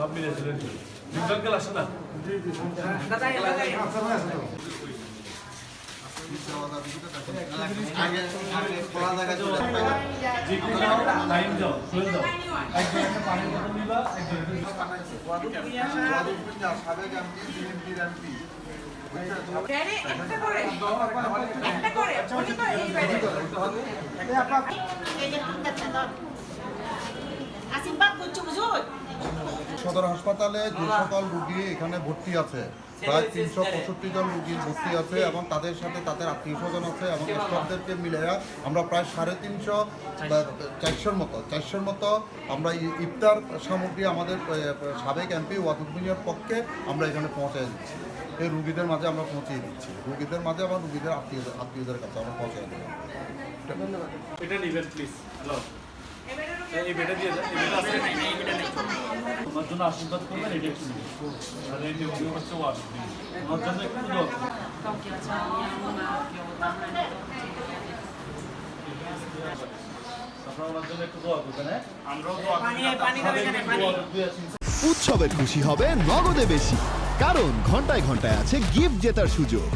সব মিলে ছিল বিজ্ঞান আসে না সদর হাসপাতালে যে সকল রোগী এখানে ভর্তি আছে প্রায় 365 জন রোগী ভর্তি আছে এবং তাদের সাথে তাদের আত্মীয় স্বজন আছে এবং স্টাফদেরকে মিলে আমরা প্রায় 450 মতো আমরা ইফতার সামগ্রী আমাদের সাবেক এমপি ওয়াদুদ মিয়ার পক্ষে আমরা এখানে পৌঁছায় দিচ্ছি। এই রোগীদের মাঝে আমরা পৌঁছে দিচ্ছি, রোগীদের মাঝে এবং রোগীদের আত্মীয়দের কাছে আমরা পৌঁছে দেবো। ধন্যবাদ। এটা নিবেন প্লিজ। হ্যালো, এই বেটা দিয়ে যান। এই বেটা আছে না, এই বেটা নেই। তোমার জন্য আশীর্বাদ করবেন, এটা একটু নিবেন। আর এই যে উনি হচ্ছে ওয়াদুদ মিয়া, ওনার জন্য একটু দোয়া করবেন। আপনারা ওনার জন্য একটু দোয়া করবেন। হ্যাঁ, আমরাও দোয়া করি। উৎসবের খুশি হবে নগদে বেশি, কারণ ঘন্টায় ঘন্টায় আছে গিফট জেতার সুযোগ।